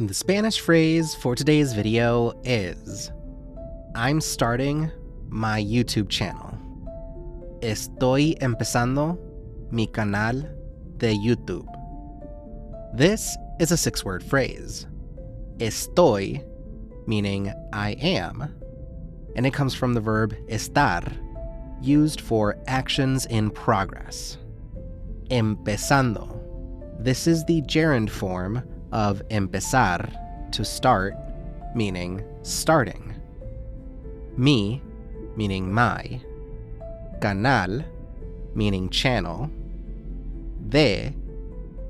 The Spanish phrase for today's video is I'm starting my YouTube channel. Estoy empezando mi canal de YouTube. This is a 6-word phrase. Estoy, meaning I am, and it comes from the verb estar, used for actions in progress. Empezando. This is the gerund form of empezar, to start, meaning starting. Mi, meaning my. Canal, meaning channel. De,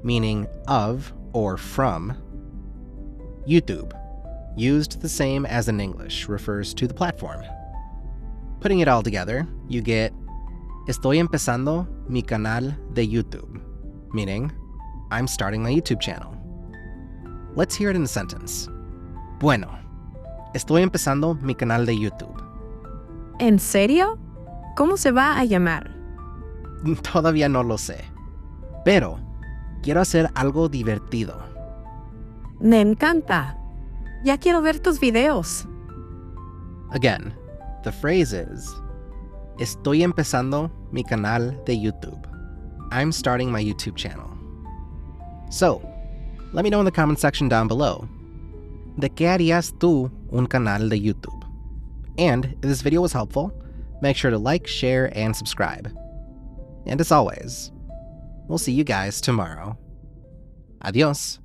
meaning of or from. YouTube, used the same as in English, refers to the platform. Putting it all together, you get Estoy empezando mi canal de YouTube, meaning I'm starting my YouTube channel. Let's hear it in a sentence. Bueno, estoy empezando mi canal de YouTube. ¿En serio? ¿Cómo se va a llamar? Todavía no lo sé, pero quiero hacer algo divertido. Me encanta. Ya quiero ver tus videos. Again, the phrase is Estoy empezando mi canal de YouTube. I'm starting my YouTube channel. So, let me know in the comment section down below, ¿de qué harías tú un canal de YouTube? And if this video was helpful, make sure to like, share, and subscribe. And as always, we'll see you guys tomorrow. Adios.